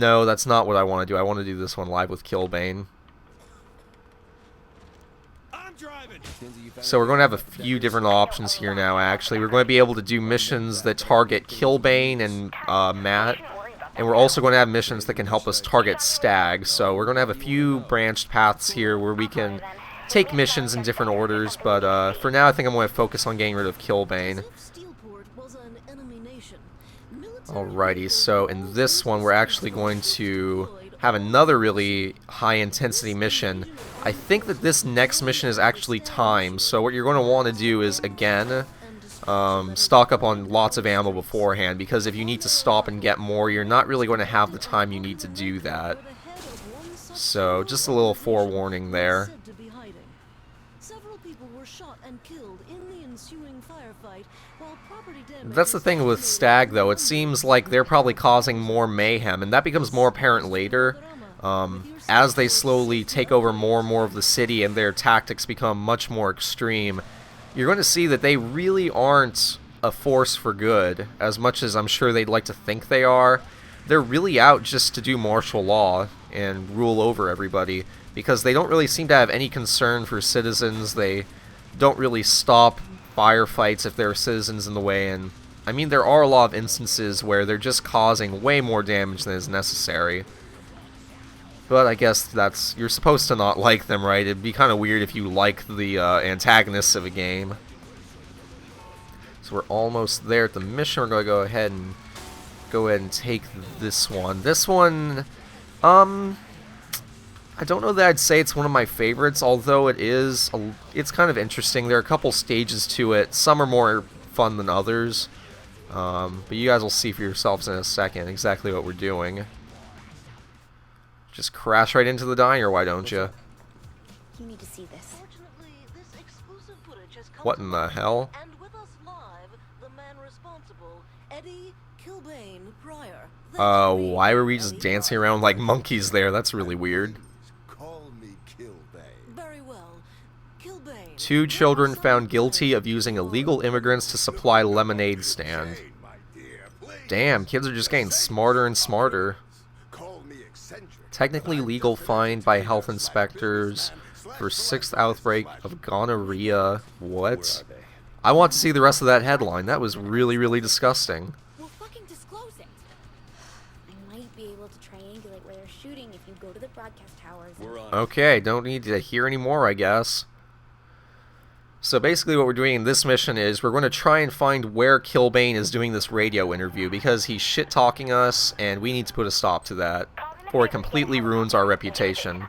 no, that's not what I want to do. I want to do this one live with Killbane. So we're going to have a few different options here now, actually. We're going to be able to do missions that target Killbane and Matt. And we're also going to have missions that can help us target Stag. So we're going to have a few branched paths here where we can take missions in different orders. But for now, I think I'm going to focus on getting rid of Killbane. Alrighty, so in this one, we're actually going to have another really high-intensity mission. I think that this next mission is actually timed, so what you're going to want to do is, again, stock up on lots of ammo beforehand, because if you need to stop and get more, you're not really going to have the time you need to do that. So, just a little forewarning there. That's the thing with Stag, though. It seems like they're probably causing more mayhem, and that becomes more apparent later. As they slowly take over more and more of the city and their tactics become much more extreme, you're going to see that they really aren't a force for good, as much as I'm sure they'd like to think they are. They're really out just to do martial law and rule over everybody, because they don't really seem to have any concern for citizens. They don't really stop firefights if there are citizens in the way, and I mean, there are a lot of instances where they're just causing way more damage than is necessary. But I guess that's, you're supposed to not like them, right? It'd be kind of weird if you like the antagonists of a game. So we're almost there at the mission. We're going to go ahead and take this one. This one, I don't know that I'd say it's one of my favorites, although it's kind of interesting. There are a couple stages to it. Some are more fun than others. But you guys will see for yourselves in a second exactly what we're doing. Just crash right into the diner, why don't you? You need to see this. What in the hell? And with us live, the man responsible, Eddie Killbane Pryor. Why were we just dancing around like monkeys there? That's really weird. Call me Killbane. Very well. Killbane. 2 children found guilty of using illegal immigrants to supply lemonade stand. Damn, kids are just getting smarter and smarter. Technically legal fine by health inspectors for 6th outbreak of gonorrhea. What? I want to see the rest of that headline. That was really, really disgusting. We'll fucking disclose it. I might be able to triangulate where they're shooting if you go to the broadcast towers. Okay, don't need to hear any more, I guess. So basically what we're doing in this mission is we're going to try and find where Killbane is doing this radio interview, because he's shit-talking us, and we need to put a stop to that, before it completely ruins our reputation.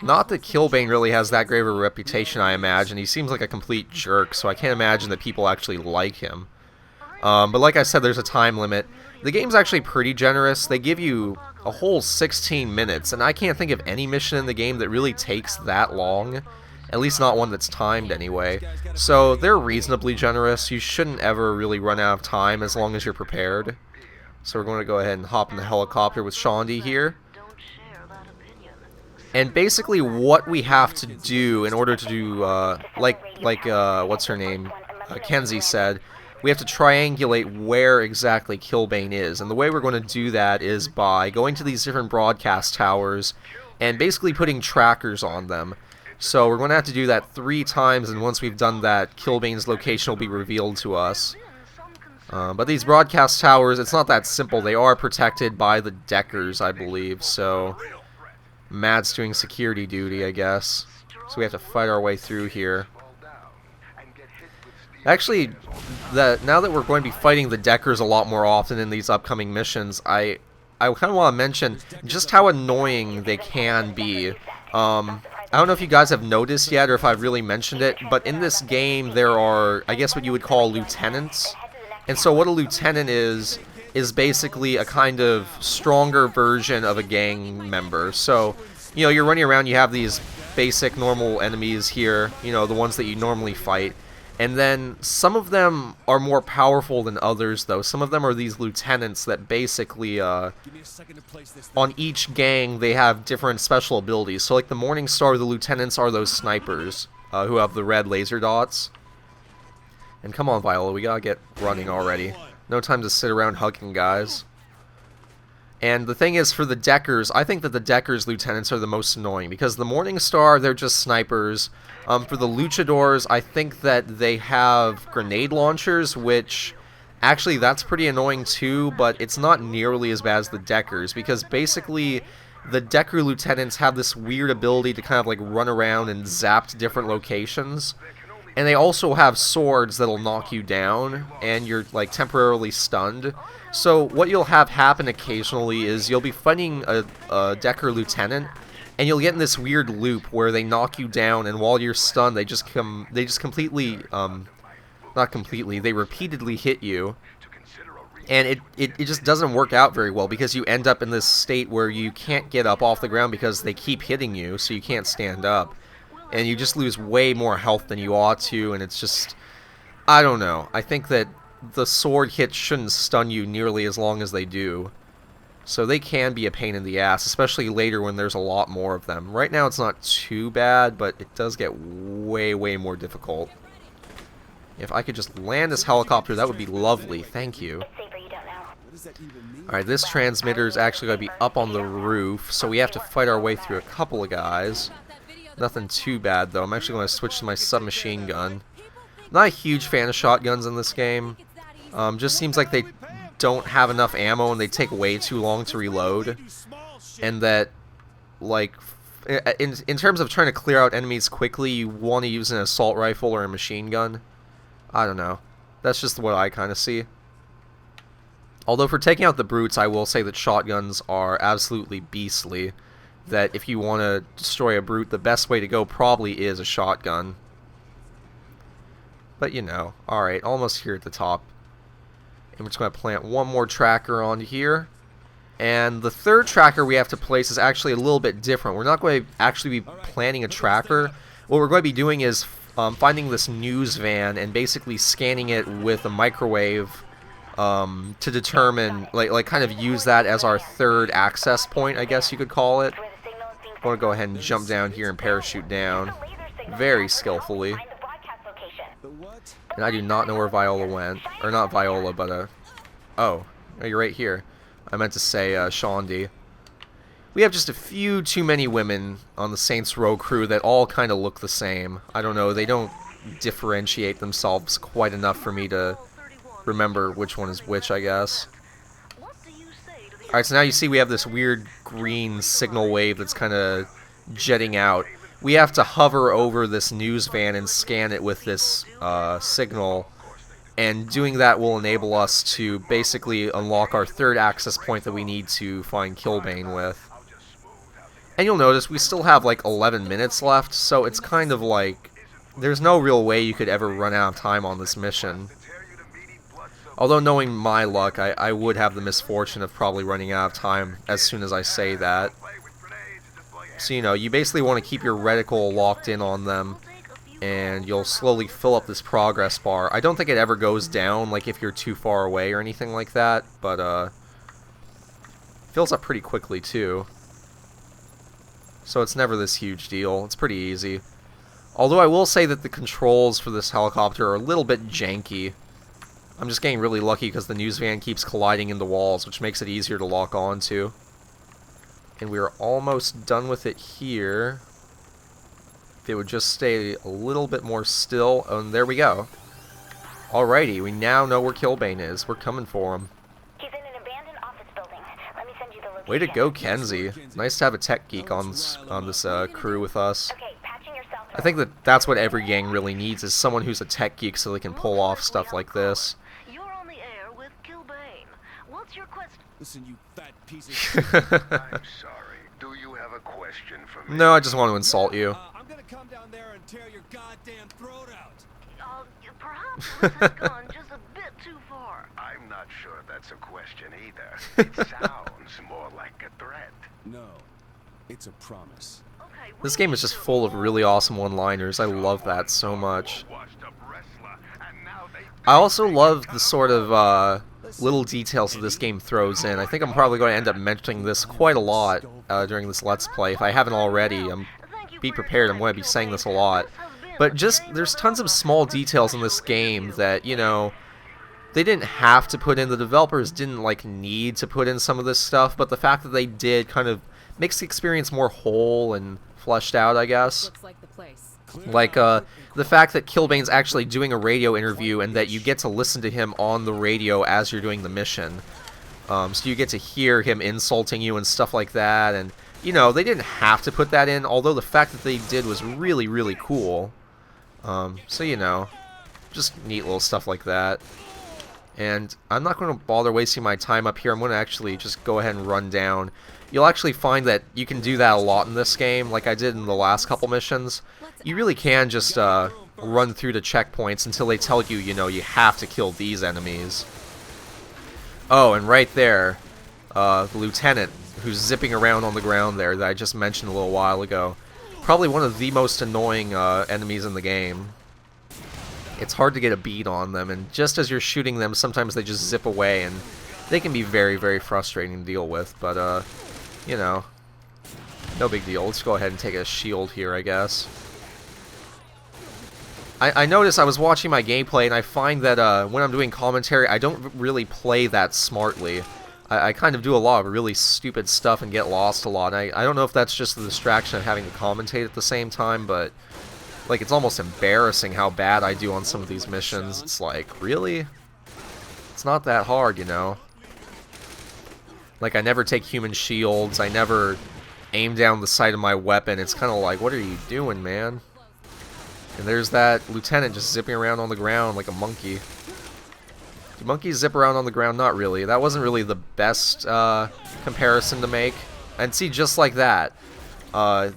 Not that Killbane really has that great of a reputation, I imagine. He seems like a complete jerk, so I can't imagine that people actually like him. But like I said, there's a time limit. The game's actually pretty generous. They give you a whole 16 minutes, and I can't think of any mission in the game that really takes that long. At least not one that's timed anyway. So they're reasonably generous. You shouldn't ever really run out of time as long as you're prepared. So we're going to go ahead and hop in the helicopter with Shaundi here. And basically what we have to do in order to do, what's her name? Kenzie said, we have to triangulate where exactly Killbane is. And the way we're going to do that is by going to these different broadcast towers and basically putting trackers on them. So we're going to have to do that 3 times, and once we've done that, Killbane's location will be revealed to us. But these broadcast towers, it's not that simple. They are protected by the Deckers, I believe, so Matt's doing security duty, I guess. So we have to fight our way through here. Actually, now that we're going to be fighting the Deckers a lot more often in these upcoming missions, I kind of want to mention just how annoying they can be. I don't know if you guys have noticed yet or if I've really mentioned it, but in this game there are, I guess, what you would call lieutenants. And so what a lieutenant is basically a kind of stronger version of a gang member. So, you know, you're running around, you have these basic normal enemies here, you know, the ones that you normally fight. And then some of them are more powerful than others, though. Some of them are these lieutenants that basically, on each gang, they have different special abilities. So, like the Morning Star, the lieutenants are those snipers who have the red laser dots. And come on, Viola, we gotta get running already. No time to sit around hugging guys. And the thing is, for the Deckers, I think that the Deckers lieutenants are the most annoying, because the Morningstar, they're just snipers. For the Luchadors, I think that they have grenade launchers, which, actually, that's pretty annoying too, but it's not nearly as bad as the Deckers, because basically, the Decker lieutenants have this weird ability to kind of like run around and zap to different locations. And they also have swords that'll knock you down, and you're like temporarily stunned. So what you'll have happen occasionally is you'll be fighting a Decker lieutenant, and you'll get in this weird loop where they knock you down, and while you're stunned, they just completely, not completely, they repeatedly hit you. And it just doesn't work out very well, because you end up in this state where you can't get up off the ground because they keep hitting you, so you can't stand up. And you just lose way more health than you ought to, and it's just, I don't know. I think that the sword hits shouldn't stun you nearly as long as they do. So they can be a pain in the ass, especially later when there's a lot more of them. Right now it's not too bad, but it does get way, way more difficult. If I could just land this helicopter, that would be lovely. Thank you. Alright, this transmitter is actually going to be up on the roof, so we have to fight our way through a couple of guys. Nothing too bad, though. I'm actually going to switch to my submachine gun. Not a huge fan of shotguns in this game. Just seems like they don't have enough ammo and they take way too long to reload. And that, like, in terms of trying to clear out enemies quickly, you want to use an assault rifle or a machine gun. I don't know. That's just what I kind of see. Although for taking out the brutes, I will say that shotguns are absolutely beastly. That if you want to destroy a brute, the best way to go probably is a shotgun. But you know, alright, almost here at the top. And we're just going to plant one more tracker on here. And the third tracker we have to place is actually a little bit different. We're not going to actually be planting a tracker. What we're going to be doing is finding this news van and basically scanning it with a microwave to determine, like kind of use that as our third access point, I guess you could call it. I want to go ahead and jump down here and parachute down very skillfully. And I do not know where Viola went. Or not Viola, but, oh, you're right here. I meant to say, Shaundi. We have just a few too many women on the Saints Row crew that all kind of look the same. I don't know, they don't differentiate themselves quite enough for me to remember which one is which, I guess. Alright, so now you see we have this weird green signal wave that's kind of jetting out. We have to hover over this news van and scan it with this signal, and doing that will enable us to basically unlock our third access point that we need to find Killbane with. And you'll notice we still have like 11 minutes left, so it's kind of like there's no real way you could ever run out of time on this mission. Although knowing my luck, I would have the misfortune of probably running out of time as soon as I say that. So, you know, you basically want to keep your reticle locked in on them, and you'll slowly fill up this progress bar. I don't think it ever goes down, like if you're too far away or anything like that, but, fills up pretty quickly, too. So it's never this huge deal. It's pretty easy. Although I will say that the controls for this helicopter are a little bit janky. I'm just getting really lucky because the news van keeps colliding into walls, which makes it easier to lock onto. And we're almost done with it here. If it would just stay a little bit more still. Oh, and there we go. Alrighty, we now know where Killbane is. We're coming for him. He's in an abandoned office building. Let me send you the location. Way to go, Kenzie. Nice to have a tech geek on this crew with us. Okay, patching yourself. I think that's what every gang really needs, is someone who's a tech geek so they can pull off stuff like this. You're on the air with Killbane. What's your question? Listen, you fat piece of shit. I'm sorry. Do you have a question for me? No, I just want to insult you. I'm gonna come down there and tear your goddamn throat out. Perhaps this has gone just a bit too far. I'm not sure that's a question either. It sounds more like a threat. No, it's a promise. Okay, This game is just full of really awesome one-liners. I love that so much. I also love the sort of little details that this game throws in. I think I'm probably going to end up mentioning this quite a lot during this Let's Play. If I haven't already, be prepared, I'm going to be saying this a lot. But just, there's tons of small details in this game that, you know, they didn't have to put in, the developers didn't like need to put in some of this stuff, but the fact that they did kind of makes the experience more whole and fleshed out, I guess. Looks like the place. Like the fact that Killbane's actually doing a radio interview and that you get to listen to him on the radio as you're doing the mission. So you get to hear him insulting you and stuff like that, and you know, they didn't have to put that in, although the fact that they did was really, really cool. So you know, just neat little stuff like that. And I'm not going to bother wasting my time up here. I'm going to actually just go ahead and run down. You'll actually find that you can do that a lot in this game, like I did in the last couple missions. You really can just run through the checkpoints until they tell you, you know, you have to kill these enemies. Oh, and right there, the lieutenant who's zipping around on the ground there that I just mentioned a little while ago. Probably one of the most annoying enemies in the game. It's hard to get a beat on them, and just as you're shooting them, sometimes they just zip away, and they can be very, very frustrating to deal with, but, you know, no big deal. Let's go ahead and take a shield here, I guess. I noticed I was watching my gameplay, and I find that when I'm doing commentary, I don't really play that smartly. I kind of do a lot of really stupid stuff and get lost a lot. I don't know if that's just the distraction of having to commentate at the same time, but like, it's almost embarrassing how bad I do on some of these missions. It's like, really? It's not that hard, you know? Like, I never take human shields. I never aim down the sight of my weapon. It's kind of like, what are you doing, man? And there's that lieutenant just zipping around on the ground like a monkey. Do monkeys zip around on the ground? Not really. That wasn't really the best comparison to make. And see, just like that.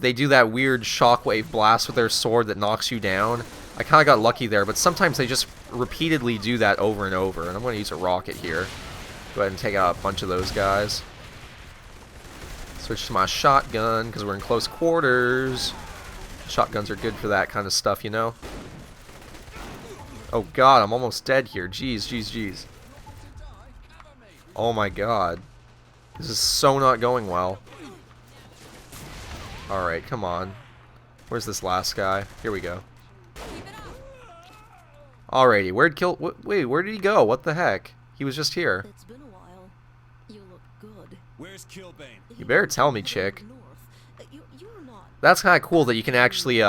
They do that weird shockwave blast with their sword that knocks you down. I kind of got lucky there, but sometimes they just repeatedly do that over and over. And I'm going to use a rocket here. Go ahead and take out a bunch of those guys. Switch to my shotgun, because we're in close quarters. Shotguns are good for that kind of stuff, you know? Oh god, I'm almost dead here. Jeez, jeez, jeez. Oh my god. This is so not going well. Alright, come on. Where's this last guy? Here we go. Alrighty, wait, where did he go? What the heck? He was just here. It's been a while. You look good. Where's Killbane? You better tell me, chick. You're not. That's kind of cool that you can actually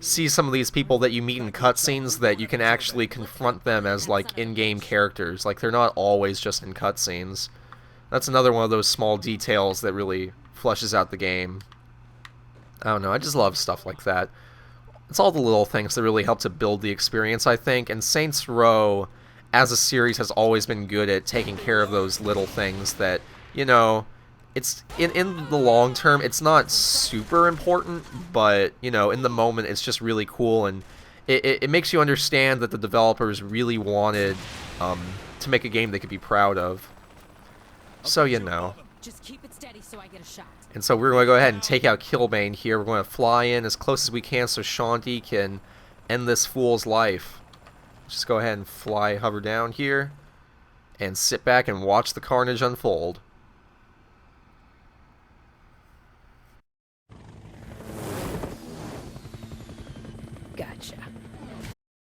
see some of these people that you meet in cutscenes, that you can actually confront them as like in-game characters. Like, they're not always just in cutscenes. That's another one of those small details that really fleshes out the game. I don't know, I just love stuff like that. It's all the little things that really help to build the experience, I think, and Saints Row, as a series, has always been good at taking care of those little things that, you know, it's in the long term, it's not super important, but, you know, in the moment, it's just really cool, and it makes you understand that the developers really wanted to make a game they could be proud of. So, you know. Just keep it steady so I get a shot. And so we're going to go ahead and take out Killbane here. We're going to fly in as close as we can so Shanti can end this fool's life. Just go ahead and hover down here, and sit back and watch the carnage unfold.